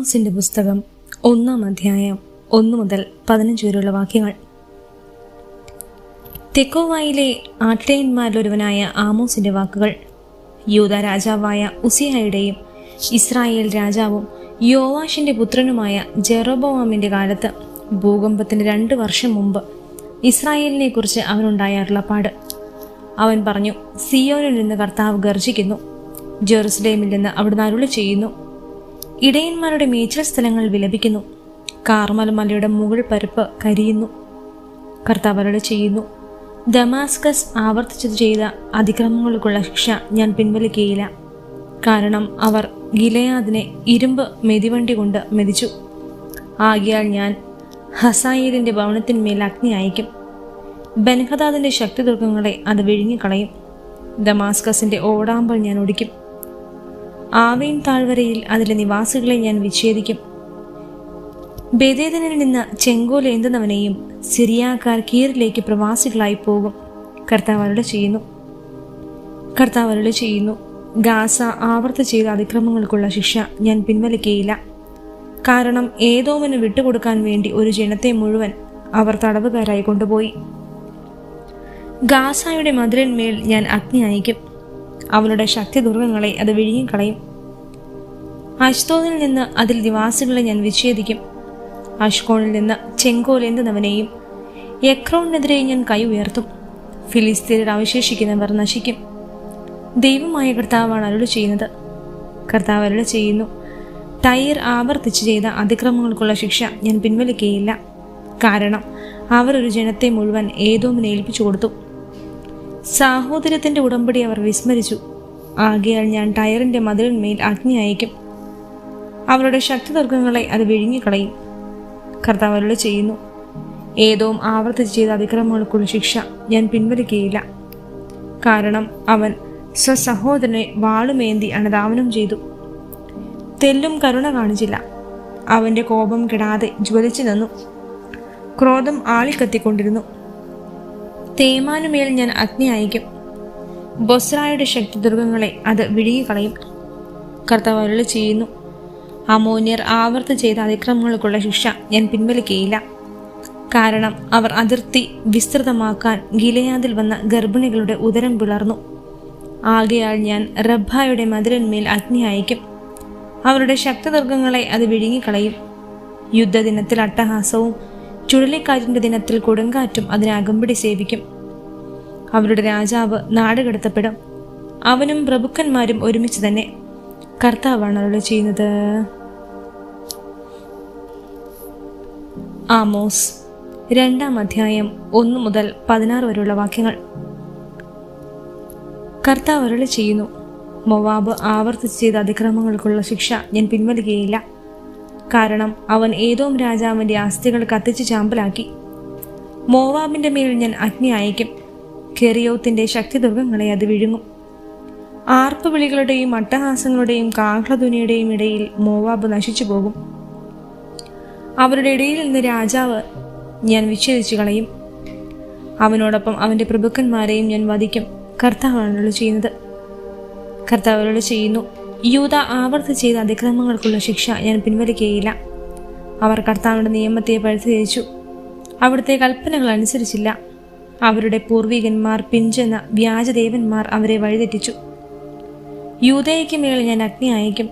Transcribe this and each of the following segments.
ആമോസിന്റെ പുസ്തകം 1 അധ്യായം 1 മുതൽ 15 വരെയുള്ള വാക്യങ്ങൾ. തെക്കോവായിലെ ആട്ടിടയന്മാരിലൊരുവനായ ആമോസിന്റെ വാക്കുകൾ. യൂദാ രാജാവായ ഉസിയായുടെയും ഇസ്രായേൽ രാജാവും യോവാഷിന്റെ പുത്രനുമായ ജെറൊബോവാമിന്റെ കാലത്ത് ഭൂകമ്പത്തിന് 2 വർഷം മുമ്പ് ഇസ്രായേലിനെ കുറിച്ച് അവനുണ്ടായ അരുളപ്പാട്. അവൻ പറഞ്ഞു, സിയോനിൽ നിന്ന് കർത്താവ് ഗർജിക്കുന്നു, ജെറുസലേമിൽ നിന്ന് അവിടുന്ന് അരുളി ചെയ്യുന്നു. ഇടയന്മാരുടെ മേച്ചിൽ സ്ഥലങ്ങൾ വിലപിക്കുന്നു, കാർമൽ മലയുടെ മുകൾ പരപ്പ് കരിയുന്നു. കർത്താവ് അരുളി ചെയ്യുന്നു, ദമാസ്കസ് ആവർത്തിച്ചു ചെയ്ത അതിക്രമങ്ങൾക്കുള്ള ശിക്ഷ ഞാൻ പിൻവലിക്കുകയില്ല. കാരണം അവർ ഗിലെയാദിനെ ഇരുമ്പ് മെതിവണ്ടി കൊണ്ട് മെതിച്ചു. ആകയാൽ ഞാൻ ഹസായേലിന്റെ ഭവനത്തിന്മേൽ അഗ്നി അയക്കും. ബെൻഹദാദിന്റെ ശക്തിദുർഗങ്ങളെ അത് വിഴുങ്ങിക്കളയും. ദമാസ്കസിന്റെ ഓടാമ്പൽ ഞാൻ ഒടിക്കും. ആവീൻ താഴ്വരയിൽ അതിലെ നിവാസികളെ ഞാൻ വിച്ഛേദിക്കും. ബേദേദനിൽ നിന്ന് ചെങ്കോൽ ഏന്തുന്നവനെയും സിറിയാക്കാർ കീറിലേക്ക് പ്രവാസികളായി പോകും. കർത്താവ് അരുളി ചെയ്യുന്നു, ഗാസ ആവർത്തി ചെയ്ത അതിക്രമങ്ങൾക്കുള്ള ശിക്ഷ ഞാൻ പിൻവലിക്കുകയില്ല. കാരണം ഏദോമിന് വിട്ടുകൊടുക്കാൻ വേണ്ടി ഒരു ജനത്തെ മുഴുവൻ അവർ തടവുകാരായി കൊണ്ടുപോയി. ഗാസയുടെ മതിലിന്മേൽ ഞാൻ അഗ്നി അയക്കും. അവളുടെ ശക്തിദുർഗങ്ങളെ അത് വിഴുങ്ങിക്കളയും. അശ്തോദിൽ നിന്ന് അതിൽ നിവാസികളെ ഞാൻ വിച്ഛേദിക്കും. അഷ്കോണിൽ നിന്ന് ചെങ്കോൽ എന്തുന്നവനെയും എക്രോണിനെതിരെ ഞാൻ കൈ ഉയർത്തും. ഫിലിസ്തീനിൽ അവശേഷിക്കുന്നവർ നശിക്കും. ദൈവമായ കർത്താവാണ് അരുളി ചെയ്യുന്നത്. കർത്താവ് അരുളി ചെയ്യുന്നു, ടൈർ ആവർത്തിച്ച് ചെയ്ത അതിക്രമങ്ങൾക്കുള്ള ശിക്ഷ ഞാൻ പിൻവലിക്കുകയില്ല. കാരണം അവർ ഒരു ജനത്തെ മുഴുവൻ ഏദോമിനെ ഏൽപ്പിച്ചു കൊടുത്തു. സാഹോദര്യത്തിന്റെ ഉടമ്പടി അവർ വിസ്മരിച്ചു. ആകയാൽ ഞാൻ ടയറിന്റെ മതിലിന്മേൽ അഗ്നി അയക്കും. അവരുടെ ശക്തിദുർഗങ്ങളെ അത് വിഴുങ്ങിക്കളയും. കർത്താവ് അരുളി ചെയ്യുന്നു, ഏദോം ആവർത്തിച്ച് ചെയ്ത അതിക്രമങ്ങൾക്കുള്ള ശിക്ഷ ഞാൻ പിൻവലിക്കുകയില്ല. കാരണം അവൻ സ്വസഹോദരനെ വാളുമേന്തി അണദാവനം ചെയ്തു. തെല്ലും കരുണ കാണിച്ചില്ല. അവന്റെ കോപം കെടാതെ ജ്വലിച്ചു നിന്നു. ക്രോധം ആളിക്കത്തിക്കൊണ്ടിരുന്നു. തേമാനുമേൽ ഞാൻ അഗ്നി അയക്കും. ബൊസ്രായുടെ ശക്തിദുർഗങ്ങളെ അത് വിഴുങ്ങിക്കളയും. കർത്താവ് അരുളി ചെയ്യുന്നു, അമോന്യർ ആവർത്തി ചെയ്ത അതിക്രമങ്ങൾക്കുള്ള ശിക്ഷ ഞാൻ പിൻവലിക്കുകയില്ല. കാരണം അവർ അതിർത്തി വിസ്തൃതമാക്കാൻ ഗിലെയാദിൽ വന്ന ഗർഭിണികളുടെ ഉദരം പിളർന്നു. ആകയാൽ ഞാൻ റബ്ബായുടെ മതിലിന്മേൽ അഗ്നി അയക്കും. അവരുടെ ശക്തിദുർഗങ്ങളെ അത് വിഴുങ്ങിക്കളയും. യുദ്ധദിനത്തിൽ അട്ടഹാസവും ചുഴലിക്കാറ്റിന്റെ ദിനത്തിൽ കൊടുങ്കാറ്റും അതിനെ അകമ്പടി സേവിക്കും. അവരുടെ രാജാവ് നാടുകടത്തപ്പെടും. അവനും പ്രഭുക്കന്മാരും ഒരുമിച്ച് തന്നെ. കർത്താവാണ് അരുളി ചെയ്യുന്നത്. ആമോസ് 2 അധ്യായം 1 മുതൽ 16 വരെയുള്ള വാക്യങ്ങൾ. കർത്താവ് അരുളി ചെയ്യുന്നു, മോവാബ് ആവർത്തിച്ച് ചെയ്ത അതിക്രമങ്ങൾക്കുള്ള ശിക്ഷ ഞാൻ പിൻവലിക്കുകയില്ല. കാരണം അവൻ ഏദോം രാജാവിന്റെ അസ്ഥികൾ കത്തിച്ച് ചാമ്പലാക്കി. മോവാബിന്റെ മേൽ ഞാൻ അഗ്നി അയക്കും. കെറിയോത്തിന്റെ ശക്തിദുർഗങ്ങളെ അത് വിഴുങ്ങും. ആർപ്പുവിളികളുടെയും അട്ടഹാസങ്ങളുടെയും കാഹളധ്വനിയുടെയും ഇടയിൽ മോവാബ് നശിച്ചു പോകും. അവരുടെ ഇടയിൽ നിന്ന് രാജാവ് ഞാൻ വിച്ഛേദിച്ചു കളയും. അവനോടൊപ്പം അവന്റെ പ്രഭുക്കന്മാരെയും ഞാൻ വധിക്കും. കർത്താവാണ് അരുളി ചെയ്യുന്നത്. കർത്താവ് അരുളി ചെയ്യുന്നു, യൂദ ആവർത്തി ചെയ്ത അതിക്രമങ്ങൾക്കുള്ള ശിക്ഷ ഞാൻ പിൻവലിക്കുകയില്ല. അവർ കർത്താവിന്റെ നിയമത്തെ പരിത്യജിച്ചു. അവിടുത്തെ കൽപ്പനകൾ അനുസരിച്ചില്ല. അവരുടെ പൂർവികന്മാർ പിഞ്ചെന്ന വ്യാജദേവന്മാർ അവരെ വഴിതെറ്റിച്ചു. യൂദയ്ക്ക് മേൽ ഞാൻ അഗ്നി അയക്കും.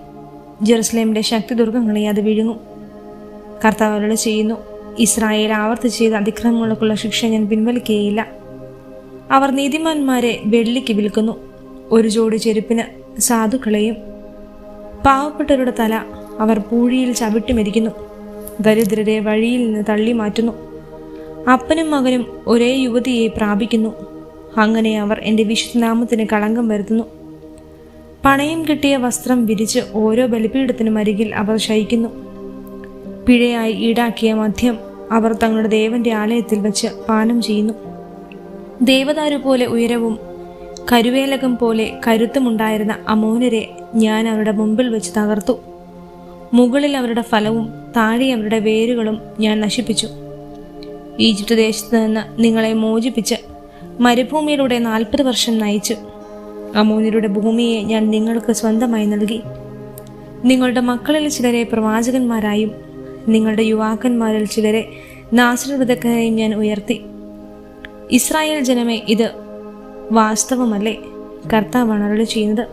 ജെറുസലേമിന്റെ ശക്തിദുർഗങ്ങളെ അത് വിഴുങ്ങും. കർത്താവ് അരുളി ചെയ്യുന്നു, ഇസ്രായേൽ ആവർത്തി ചെയ്ത അതിക്രമങ്ങൾക്കുള്ള ശിക്ഷ ഞാൻ പിൻവലിക്കുകയില്ല. അവർ നീതിമാന്മാരെ വെള്ളിക്ക് വിൽക്കുന്നു, ഒരു ജോഡി ചെരുപ്പിന് സാധുക്കളെയും. പാവപ്പെട്ടവരുടെ തല അവർ പൂഴിയിൽ ചവിട്ടി മെതിക്കുന്നു. ദരിദ്രരെ വഴിയിൽ നിന്ന് തള്ളി മാറ്റുന്നു. അപ്പനും മകനും ഒരേ യുവതിയെ പ്രാപിക്കുന്നു. അങ്ങനെ അവർ എൻ്റെ വിശുദ്ധനാമത്തിന് കളങ്കം വരുത്തുന്നു. പണയം കിട്ടിയ വസ്ത്രം വിരിച്ച് ഓരോ ബലിപീഠത്തിനും അരികിൽ അവർ ശയിക്കുന്നു. പിഴയായി ഈടാക്കിയ മദ്യം അവർ തങ്ങളുടെ ദേവന്റെ ആലയത്തിൽ വെച്ച് പാനം ചെയ്യുന്നു. ദേവദാരു പോലെ ഉയരവും കരുവേലകം പോലെ കരുത്തുമുണ്ടായിരുന്ന അമോനരെ ഞാൻ അവരുടെ മുമ്പിൽ വെച്ച് തകർത്തു. മുകളിൽ അവരുടെ ഫലവും താഴെ അവരുടെ വേരുകളും ഞാൻ നശിപ്പിച്ചു. ഈജിപ്ത് ദേശത്ത് നിന്ന് നിങ്ങളെ മോചിപ്പിച്ച് മരുഭൂമിയിലൂടെ 40 വർഷം നയിച്ചു. അമോന്യരുടെ ഭൂമിയെ ഞാൻ നിങ്ങൾക്ക് സ്വന്തമായി നൽകി. നിങ്ങളുടെ മക്കളിൽ ചിലരെ പ്രവാചകന്മാരായും നിങ്ങളുടെ യുവാക്കന്മാരിൽ ചിലരെ നാസരവൃതക്കാരെയും ഞാൻ ഉയർത്തി. ഇസ്രായേൽ ജനമേ, ഇത് വാസ്തവമല്ലേ? കർത്താവാണ് അരുളി ചെയ്യുന്നത്.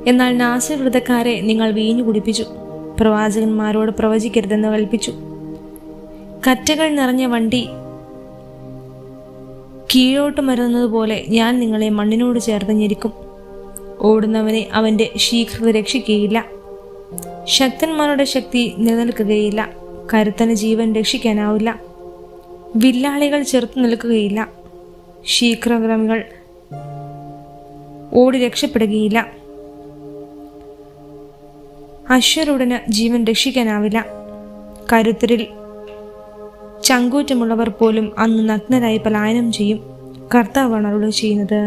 എന്നാൽ നാസരവൃതക്കാരെ നിങ്ങൾ വീഞ്ഞു കുടിപ്പിച്ചു, പ്രവാചകന്മാരോട് പ്രവചിക്കരുതെന്ന് കൽപ്പിച്ചു. കറ്റകൾ നിറഞ്ഞ വണ്ടി കീഴോട്ട് മരുന്നതുപോലെ ഞാൻ നിങ്ങളെ മണ്ണിനോട് ചേർത്ത് ഞെരിക്കും. ഓടുന്നവനെ അവൻ്റെ ശീഘ്രത രക്ഷിക്കുകയില്ല. ശക്തന്മാരുടെ ശക്തി നിലനിൽക്കുകയില്ല. കരുത്തന് ജീവൻ രക്ഷിക്കാനാവില്ല. വില്ലാളികൾ ചെറുത്തു നിൽക്കുകയില്ല. ശീഘ്രക്രമികൾ ഓടി രക്ഷപ്പെടുകയില്ല. അശ്വരുടന് ജീവൻ രക്ഷിക്കാനാവില്ല. കരുത്തരിൽ ചങ്കൂറ്റമുള്ളവർ പോലും അന്ന് നഗ്നരായി പലായനം ചെയ്യും. കർത്താവാണ് അരുളി ചെയ്യുന്നത്.